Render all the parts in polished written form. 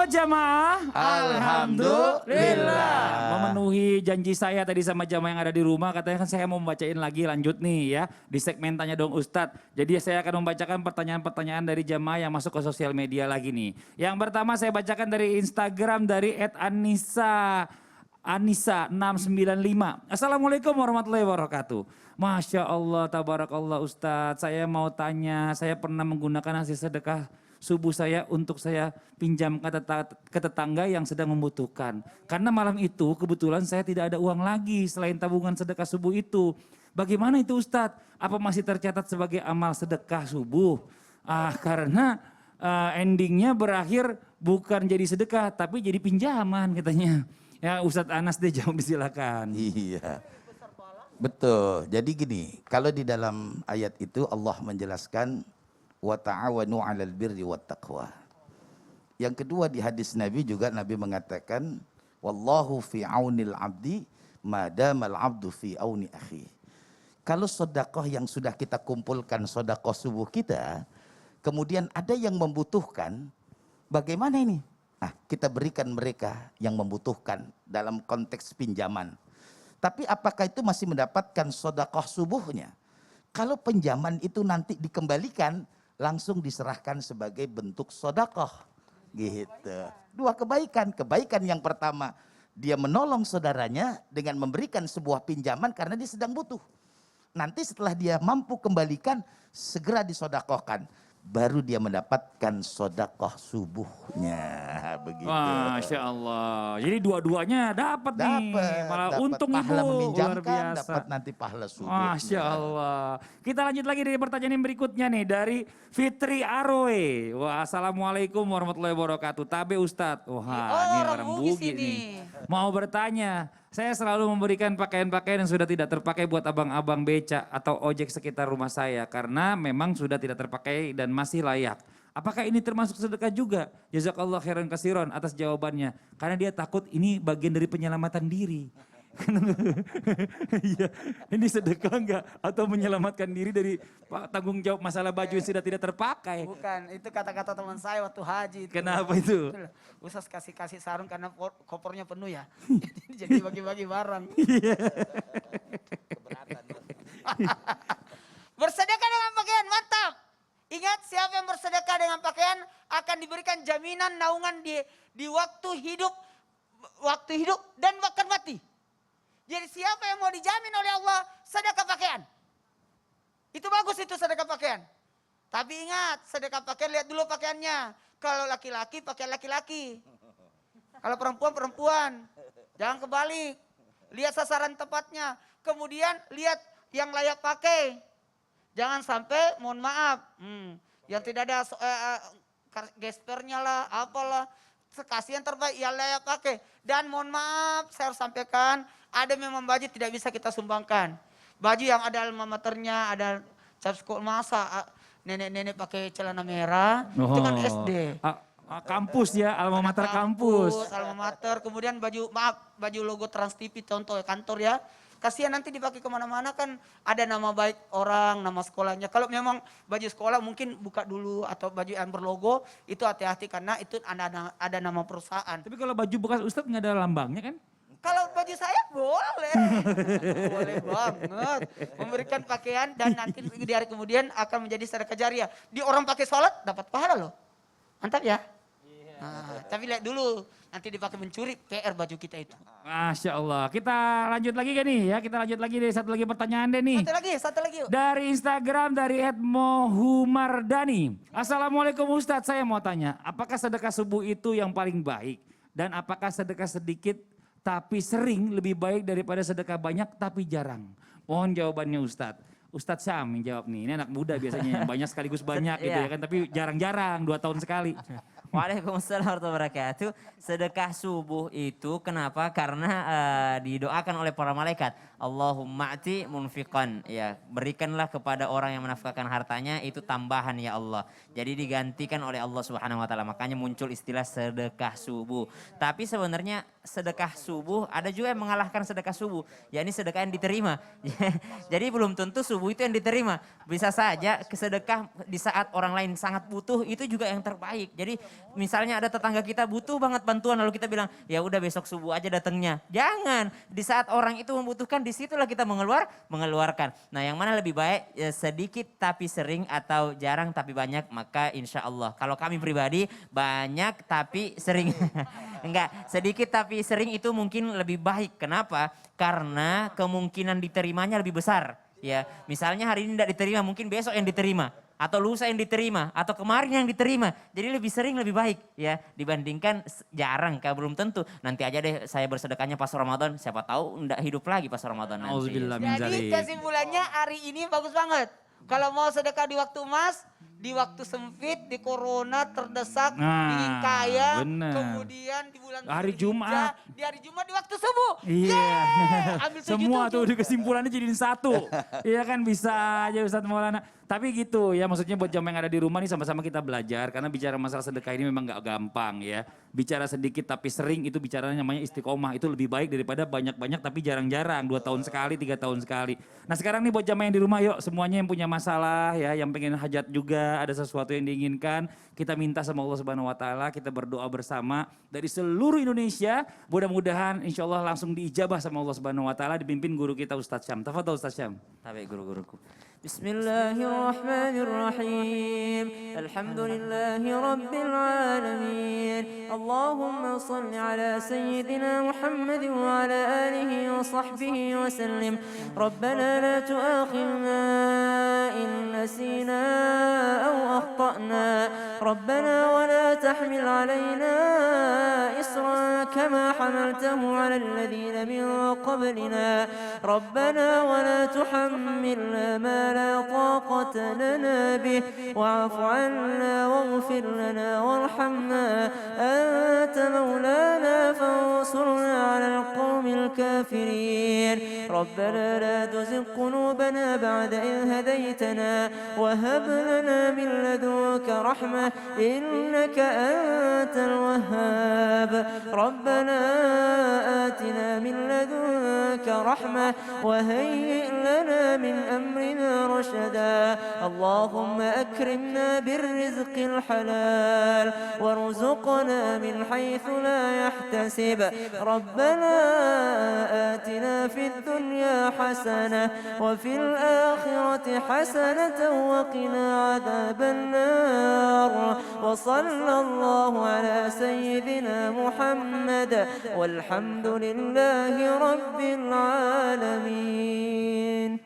jamaah? Alhamdulillah. Memenuhi janji saya tadi sama jamaah yang ada di rumah, katanya kan saya mau membacain lagi lanjut nih ya. Di segmen Tanya Dong Ustadz. Jadi saya akan membacakan pertanyaan-pertanyaan dari jamaah yang masuk ke sosial media lagi nih. Yang pertama saya bacakan dari Instagram dari @Anissa695. Assalamualaikum warahmatullahi wabarakatuh. Masya Allah, tabarakallah Ustadz. Saya mau tanya, saya pernah menggunakan hasil sedekah subuh saya untuk saya pinjam ke tetangga yang sedang membutuhkan. Karena malam itu kebetulan saya tidak ada uang lagi selain tabungan sedekah subuh itu. Bagaimana itu Ustadz? Apa masih tercatat sebagai amal sedekah subuh? Karena endingnya berakhir bukan jadi sedekah tapi jadi pinjaman katanya. Ya Ustadz Anas deh jawab silakan. Iya. Betul. Jadi gini, kalau di dalam ayat itu Allah menjelaskan wa ta'awanu 'alal birri wat taqwa. Yang kedua di hadis Nabi juga Nabi mengatakan wallahu fi aunil 'abdi madamal 'abdu fi auni akhi. Kalau sedekah yang sudah kita kumpulkan sedekah subuh kita, kemudian ada yang membutuhkan, bagaimana ini? Nah, kita berikan mereka yang membutuhkan dalam konteks pinjaman. Tapi apakah itu masih mendapatkan sedekah subuhnya? Kalau pinjaman itu nanti dikembalikan, langsung diserahkan sebagai bentuk sedekah. Gitu. Dua kebaikan. Kebaikan yang pertama, dia menolong saudaranya dengan memberikan sebuah pinjaman karena dia sedang butuh. Nanti setelah dia mampu kembalikan, segera disedekahkan. Baru dia mendapatkan sedekah subuhnya. Begitu. Masya Allah. Jadi dua-duanya dapat nih. Malah dapat untung pahala ibu. meminjamkan, Luar biasa. dapat nanti pahala subuhnya. Masya Allah. Kita lanjut lagi dari pertanyaan yang berikutnya nih. Dari Fitri Aroe. Wah, Assalamualaikum warahmatullahi wabarakatuh. Tabe Ustadz. Wah ini orang Bugis nih. Mau bertanya. Saya selalu memberikan pakaian-pakaian yang sudah tidak terpakai buat abang-abang beca atau ojek sekitar rumah saya. Karena memang sudah tidak terpakai dan masih layak. Apakah ini termasuk sedekah juga? Jazakallah khairan kasiron atas jawabannya. Karena dia takut ini bagian dari penyelamatan diri. Iya, ini sedekah enggak? Atau menyelamatkan diri dari tanggung jawab masalah baju yang sudah tidak terpakai? Bukan, itu kata-kata teman saya waktu haji. Kenapa itu? Ustaz kasih sarung karena kopernya penuh ya. Jadi bagi-bagi barang. Bersedekah dengan pakaian, mantap. Ingat, siapa yang bersedekah dengan pakaian akan diberikan jaminan naungan di waktu hidup dan bahkan mati. Jadi siapa yang mau dijamin oleh Allah sedekah pakaian. Itu bagus itu sedekah pakaian. Tapi ingat, sedekah pakaian lihat dulu pakaiannya. Kalau laki-laki pakaian laki-laki. Kalau perempuan. Jangan kebalik. Lihat sasaran tepatnya. Kemudian lihat yang layak pakai. Jangan sampai, mohon maaf, yang tidak ada gespernya lah, apalah, kasih yang terbaik, yang layak pakai. Dan mohon maaf, saya harus sampaikan, ada memang baju tidak bisa kita sumbangkan. Baju yang ada alma maternya, ada cap sekolah masa, nenek-nenek pakai celana merah, itu kan SD. Kampus ya, alma mater kampus. Alma mater, kemudian baju logo Trans TV, contoh kantor ya. Kasihan nanti dipakai kemana-mana kan ada nama baik orang, nama sekolahnya. Kalau memang baju sekolah mungkin buka dulu atau baju yang berlogo itu hati-hati karena itu ada nama perusahaan. Tapi kalau baju bekas Ustadz nggak ada lambangnya kan? Kalau baju saya boleh, boleh banget. Memberikan pakaian dan nanti di hari kemudian akan menjadi sedekah jariah. Di orang pakai sholat dapat pahala loh. Mantap ya? Nah, tapi lihat dulu, nanti dipakai mencuri PR baju kita itu. Masya Allah. Kita lanjut lagi kan nih ya? Kita lanjut lagi deh, satu lagi pertanyaan deh nih. Satu lagi yuk. Dari Instagram dari @mohumardani. Assalamualaikum Ustadz, saya mau tanya, apakah sedekah subuh itu yang paling baik? Dan apakah sedekah sedikit tapi sering lebih baik daripada sedekah banyak tapi jarang? Mohon jawabannya Ustadz. Ustadz Syam yang jawab nih, ini anak muda biasanya yang banyak sekaligus banyak gitu ya kan, tapi jarang-jarang 2 tahun sekali. Waalaikumsalam warahmatullahi wabarakatuh. Sedekah subuh itu kenapa? Karena didoakan oleh para malaikat. Allahumma ati munfiqan. Ya, berikanlah kepada orang yang menafkahkan hartanya itu tambahan ya Allah. Jadi digantikan oleh Allah Subhanahu wa taala. Makanya muncul istilah sedekah subuh. Tapi sebenarnya sedekah subuh, ada juga yang mengalahkan sedekah subuh. Yakni sedekah yang diterima. Jadi belum tentu subuh itu yang diterima. Bisa saja sedekah di saat orang lain sangat butuh itu juga yang terbaik. Jadi misalnya ada tetangga kita butuh banget bantuan lalu kita bilang ya udah besok subuh aja datangnya. Jangan, di saat orang itu membutuhkan disitulah kita mengeluarkan. Nah yang mana lebih baik sedikit tapi sering atau jarang tapi banyak, maka insya Allah. Kalau kami pribadi banyak tapi sering. Enggak, sedikit tapi sering itu mungkin lebih baik. Kenapa? Karena kemungkinan diterimanya lebih besar. Ya, misalnya hari ini tidak diterima, mungkin besok yang diterima. Atau lusa yang diterima, atau kemarin yang diterima. Jadi lebih sering lebih baik ya dibandingkan jarang, kalau belum tentu. Nanti aja deh saya bersedekahnya pas Ramadan, siapa tahu enggak hidup lagi pas Ramadan nanti. Auzubillah min Jadi dzalik. kesimpulannya hari ini bagus banget. Kalau mau sedekah di waktu emas, di waktu sempit, di corona terdesak, Nah, ingin kaya, bener. kemudian di bulan Hari Dzulhijjah, Jumat. di hari Jumat di waktu subuh. Iya. Yeay, ambil Semua 7-7. tuh di kesimpulannya jadiin satu. Iya kan bisa aja Ustadz Maulana. Tapi gitu ya maksudnya buat jamaah yang ada di rumah nih sama-sama kita belajar. Karena bicara masalah sedekah ini memang gak gampang ya. Bicara sedikit tapi sering itu bicaranya namanya istiqomah. Itu lebih baik daripada banyak-banyak tapi jarang-jarang. 2 tahun sekali, 3 tahun sekali. Nah sekarang nih buat jamaah yang di rumah yuk semuanya yang punya masalah ya. Yang pengen hajat juga ada sesuatu yang diinginkan. Kita minta sama Allah Subhanahu Wa Taala, kita berdoa bersama dari seluruh Indonesia. Mudah-mudahan insya Allah langsung diijabah sama Allah Subhanahu Wa Taala dipimpin guru kita Ustadz Syam. Tafadhol Ustadz Syam. Tabi guru-guruku. Bismillahirrahmanirrahim. Alhamdulillahi Rabbil Alamin. Allahumma salli ala Sayyidina Muhammad wa ala alihi wa sahbihi wa sallim. Rabbana la tu'akhidna in nasina aw akhtana. Rabbana wa la tahmil alayna isra kama hamaltahu ala alladhina min qablina. Rabbana wa la tuhammilna ma لا طاقة لنا به واعف عنا واغفر لنا وارحمنا أنت مولانا فانصرنا على القوم الكافرين ربنا لا تزغ قلوبنا بعد إذ هديتنا وهب لنا من لدنك رحمة إنك أنت الوهاب ربنا آتنا من لدنك رحمة وهيئ لنا من أمرنا رشدا اللهم أكرمنا بالرزق الحلال وارزقنا من حيث لا يحتسب ربنا آتنا في الدنيا حسنة وفي الآخرة حسنة وقنا عذاب النار وصلى الله على سيدنا محمد والحمد لله رب العالمين.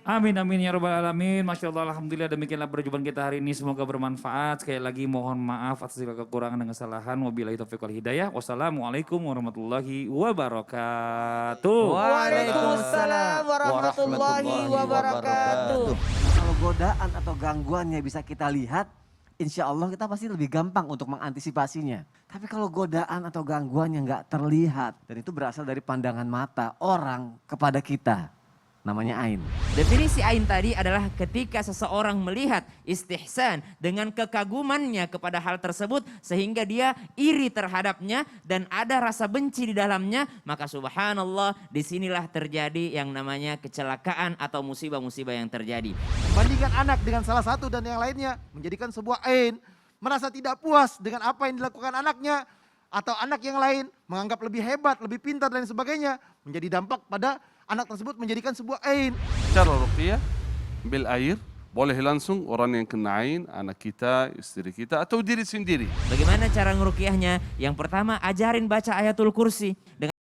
Amin amin ya rabbal alamin. Masya Allah alhamdulillah demikianlah perjumpaan kita hari ini. Semoga bermanfaat. Sekali lagi mohon maaf atas segala kekurangan dan kesalahan. Wabillahi taufiq wal hidayah. Wassalamualaikum warahmatullahi wabarakatuh. Waalaikumsalam warahmatullahi wabarakatuh. Kalau godaan atau gangguannya bisa kita lihat, insya Allah kita pasti lebih gampang untuk mengantisipasinya. Tapi kalau godaan atau gangguannya nggak terlihat, dan itu berasal dari pandangan mata orang kepada kita, namanya ain. Definisi ain tadi adalah ketika seseorang melihat istihsan dengan kekagumannya kepada hal tersebut sehingga dia iri terhadapnya dan ada rasa benci di dalamnya, maka subhanallah disinilah terjadi yang namanya kecelakaan atau musibah-musibah yang terjadi. Bandingkan anak dengan salah satu dan yang lainnya menjadikan sebuah ain, merasa tidak puas dengan apa yang dilakukan anaknya, atau anak yang lain menganggap lebih hebat, lebih pintar dan sebagainya, menjadi dampak pada anak tersebut menjadikan sebuah ain. Cara ruqyah bil air boleh langsung orang yang kena ain, anak kita, istri kita atau diri sendiri. Bagaimana cara ngeruqyahnya? Yang pertama ajarin baca ayatul kursi.